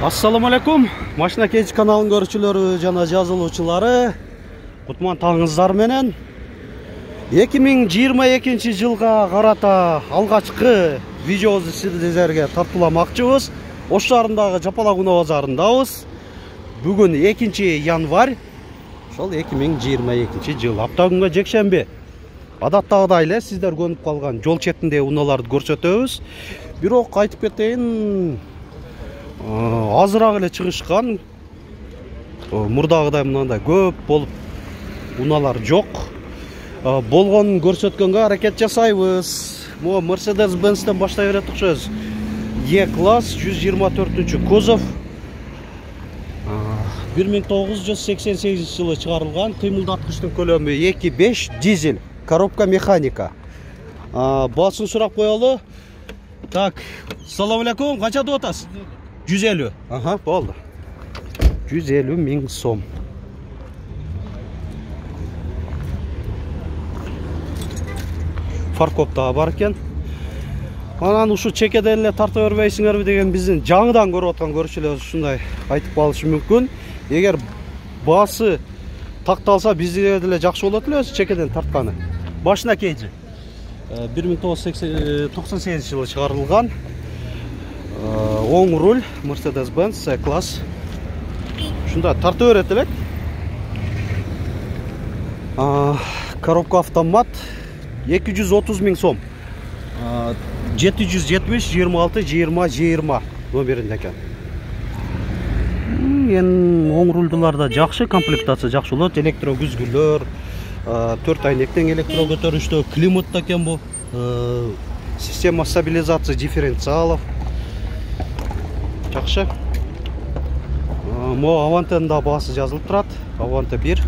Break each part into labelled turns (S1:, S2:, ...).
S1: Assalamu alaikum. Машина Кеч каналын көрүүчүлөрү жана жазылуучулары. Кутман таңыңыздар менен. 2022 жылга карата алгачкы видеобузду сиздерге тартууламакчыбыз. Ош шаарындагы Жапалак унаа базарындабыз. Бүгүн 2 январь. Ошол 2022 жыл. Апта күнгө жекшемби. Адаттагыдай эле сиздер көнүп калган жол четиндеги унааларды көрсөтөбүз. Бирок айтып кетейин, азыраак эле чыгышкан. Мурдагыдай мындай көп болуп унаалар жок. Болгонун көрсөткөнгө аракет жасайбыз. Могу Mercedes-Benz'тен баштай берет окшойбуз. E-класс 124 кузов. 1988 жылы чыгарылган, кыймылдаткычтын көлөмү 2.5 дизель, коробка механика. Басын сурап коелу. Так, салам алейкум, канча деп атасыз? 150. Ага, болду. 150 миң сом. Фаркоп да бар экен. Анан ушу чекеден эле тарта бербейсиңерби деген биздин жаңыдан көрүп аткан көрүүчүлөр ушундай айтып калышы мүмкүн. Эгер басы такталса бизге деле жакшы болот эле чекеден тартканы. Машина Кеч 1998 жылы чыгарылган. Оң руль, Mercedes-Benz E-класс. Шунда тарта берет элек. Коробка автомат 230 миң сом. 770 26 20 20 номеринде экен. Оң рульдуларда жакшы, комплектация жакшы болот. Электро күзгүлөр, 4 айнектен электро көтөрүштө, климат да экен бу. Система стабилизации дифференциалов. Жакшы. Мо Avant'ın да басы жазылып турат. Avant 1.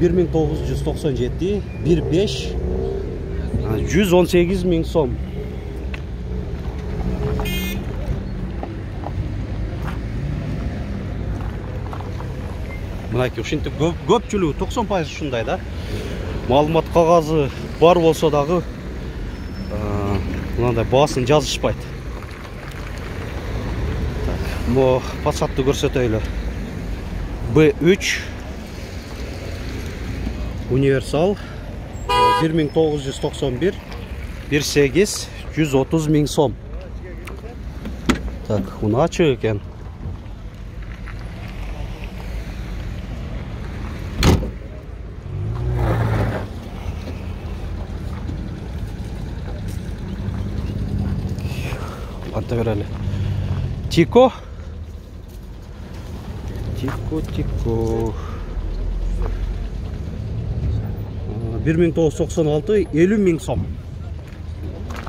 S1: ...1997, 1.5, 118 миң сом. Мынакей ушинтип көпчүлүгү 90% ушундай да. Маалымат кагазы бар болсо дагы мындай баасын жазышпайт. Мо Passat'ты көрсөтөйлү. B3 универсал 1991 1.8 130 миң сом. Так, унаа ачык экен. Анта берели. Тико. 1996 50 миң сом.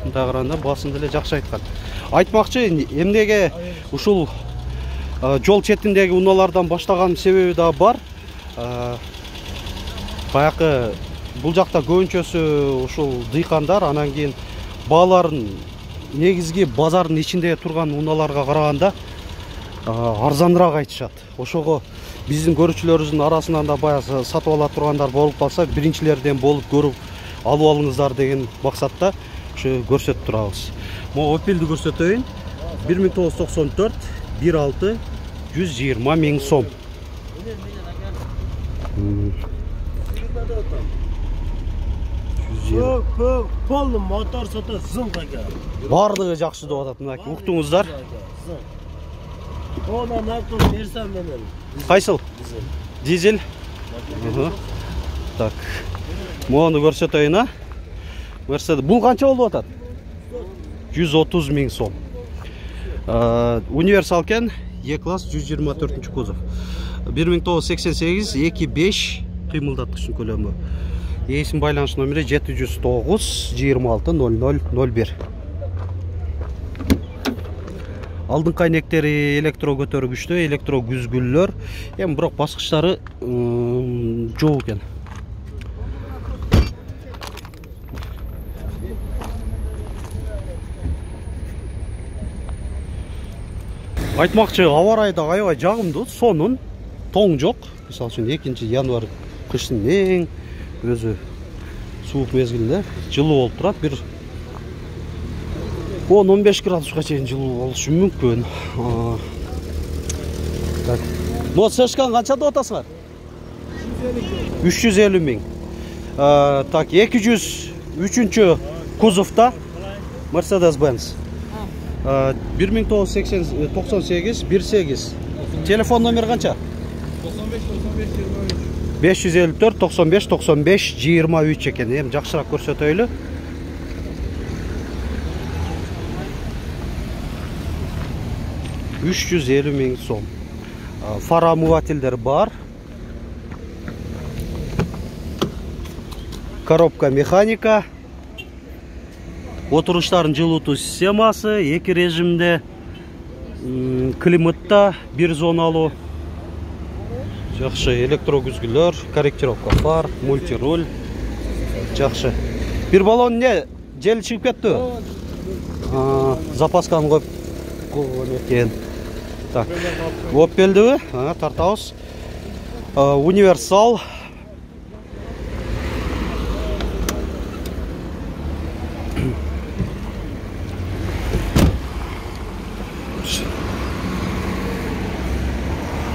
S1: Мында караганда басын деле жакшы айткан. Айтмакчы, эмнеге ушул жол четиндеги унаалардан баштаган себеби да бар. Баякы бул жакта көбүнчөсү ушул дыйкандар, анан кийин бааларын негизги базардын ичинде турган унааларга караганда арзаныраак айтышат. Ошого биздин көрүүчүлөрүбүздүн арасынан да баягы сатып ала тургандар болуп калса, биринчилерден болуп көрүп алып алыңыздар деген максатта ушу көрсөтүп турабыз. Мо Opel'ди көрсөтөйүн. 1994 1.6 120 миң сом.
S2: Полный мотор сата зыңга.
S1: Бардыгы жакшы деп атат, мынакей уктуңуздар.
S2: Ona narko versem benim.
S1: Кайсыл? Дизель. Так. Мону көрсөтөйүн, а? Mercedes. Бул канча болуп атат? 130 миң сом. Универсал кен, E-класс 124 кузов. 1988 2.5 кыймылдаткычтын көлөмү. Эсин байланыш номери 709 26 0001. Алдыңкы айнектери электро көтөргүчтө, электро күзгүллөр. Эми бирок баскычтары жок экен. Айтмакчы, аба ырайы да аябай жагымдуу, сонун. тоң жок. Мисалы үчүн 2 январь кыштын эң өзү суук мезгилинде жылуу болуп турат. Бир 10-15 градуска чейин жылуу болушу мүмкүн. Так. Но сешкан канча деп атасыңар? 350 миң. Так, 203-чү кузовда Mercedes-Benz. 1998 18. Телефон номер канча? 554 95 95 23 экен. Эми жакшыраак көрсөтөйлү. $350 миң сом. Фар омывательдер бар. Коробка механика. Отуруштардын жылытуу системасы 2 режимде. Климатта 1 зоналуу. Жакшы электрогүзгүлөр, корректировка фар, мультируль. Жакшы. Бир баллон не жел чыгып кеттиби? Запасканы коюп койгон экен. Так. Opel'ди, тартабыз. Универсал.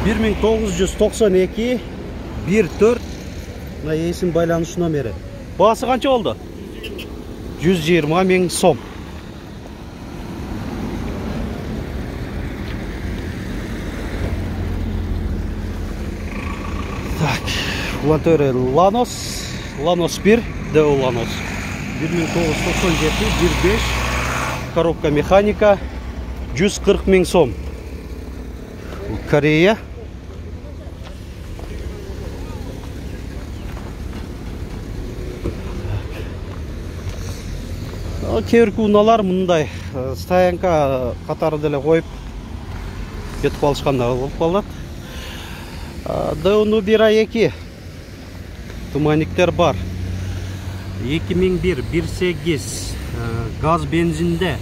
S1: $1992 14 мына эсим байланыш номери. Баасы канча болду? 120 миң сом. Так, Лантөре Lanos 1, Deo Lanos 1997 1.5, коробка механика 140 миң сом. Корея. Кейбір уналар мындай стоянка катары деле коюп кетип алышкандар болуп калат. Деону 1.2 туманиктер бар. 2001 1.8 газ бензинде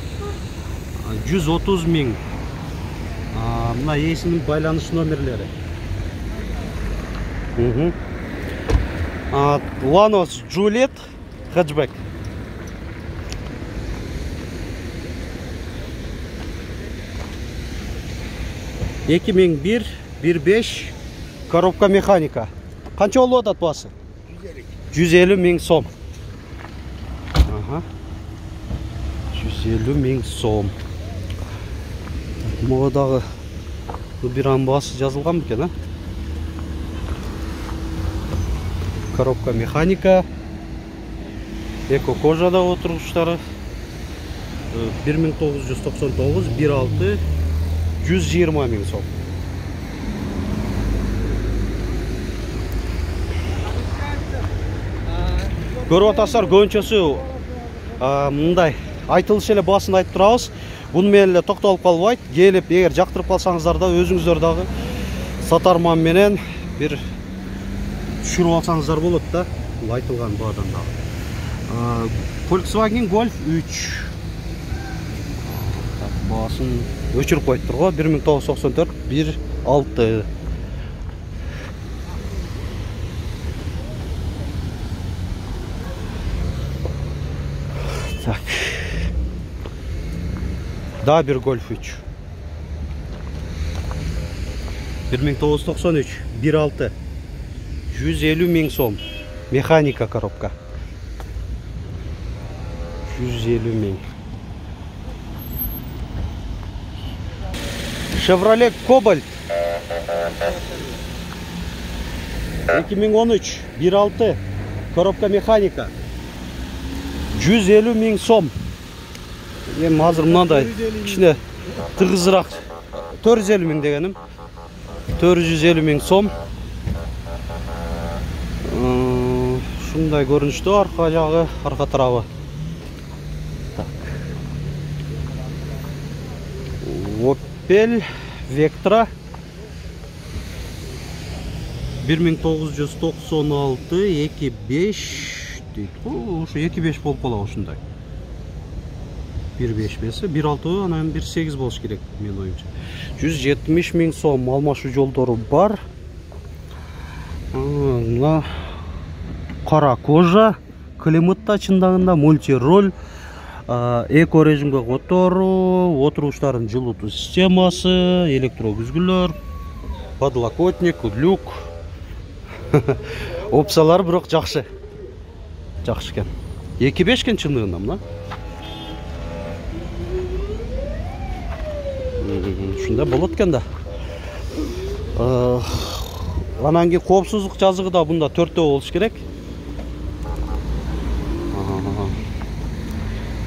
S1: 130 миң. Мына эсинин байланыш номерлери. Lanos Juliet hatchback. $2001 1.5 коробка механика. Канча болуп атат баасы? 150 миң сом. 150 миң сом. Мога дагы бир баасы жазылган бекен, Коробка механика. Эко кожада отуруштары. 1999 1.6 120 миң сом. Көрүп атасыздар, көбүнчөсү мындай айтылыш эле баасын айтып турабыз. Буну менен эле токтолуп калбайт. Келип, эгер жактырып калсаңыздар да өзүңүздөр дагы сатарман менен бир түшүрүп алсаңыздар болот да. Бул айтылган баадан дагы. Volkswagen Golf 3. Баасын өчүрүп коюптур го. 1994 1.6. Так. Да, bir Golf 3. 1993 1.6 150 миң сом. Механика коробка. 150 миң. Chevrolet Cobalt 2013 1.6 коробка механика 150 миң сом. Эми азыр мындай кичине тыгызыраак 450 миң дегеним. 450 миң сом. Шундай көрүнүштө арка жагы, арка тарабы. Opel Vectra 1996 2.5 дейт. Ошо 2.5 болуп калат ушундай. 1.5 бесі, 1.6, анан 1.8 болуш керек, мен оюмча. 170 миң сом алмашуу жолдору бар. мына кара кожа, климатта чындагында мультироль, эко режимге которуу, отуруштардын жылытуу системасы, электрокүзгүлөр, подлокотник, люк. Опциялар бирок жакшы. Жакшы экен. 2.5 экен чындыгында мына. Ушундай болот экен да. Анан кийин коопсуздук жазыгы да бунда 4тө болуш керек.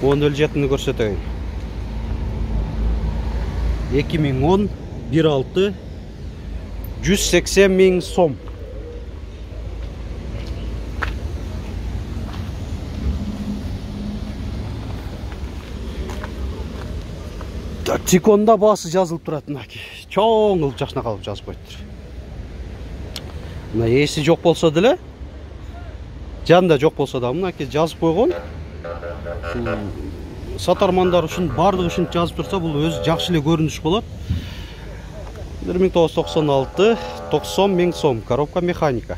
S1: Onun ölçetini көрсөтөйүн. 2010 1.6 180 000 сом. Тиконда баасы жазылып турат мынаки. Чоң кылып жакшына калып жазып коюптур. Мына эси жок болсо деле, жанында жок болсо да мынаки жазып койгон. Сатармандар үшін, бардығы үшін жазып тұрса, бұл өзі жақшы эле көрүнүш болот. 1996 90 000 сом, коробка механика.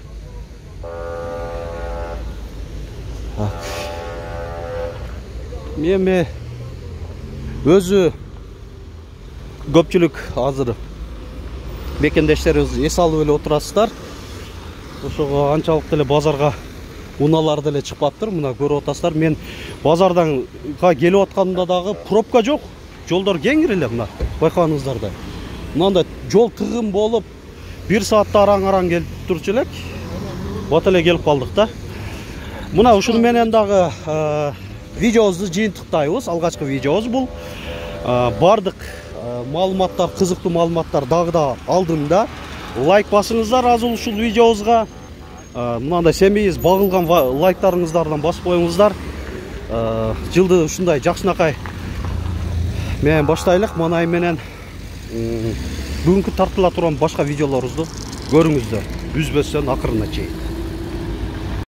S1: Мен өзү көпчүлүк азыр мекендештерибиз эс алып эле отурасыздар. Ошого анчалык деле базарга уналар деле чыкпаптыр. Мына көрүп атасыздар. Мен базардан келип атканда дагы пробка жок. Жолдор кеңир эле мына. Байкагансыздар да. Мындай жол тыгын болуп 1 саатта араң келип турчу элек. Вот эле келип калдык да. Мына ушуну менен дагы видеобузду жыйынтыктайбыз. Алгачкы видеобуз бул. Бардык маалыматтар, кызыктуу маалыматтар дагы да алдымда. Лайк басыңыздар азыр ушул видеобузга. Мынандай семейиз багылган лайктарыңыздардан басып коюңуздар. Жылды ушундай жакшынакай менен баштайлык. Манай менен бүгүнкү тартыла турган башка видеолорубузду көрүңүздөр. Үзбөстөн акырына чейин.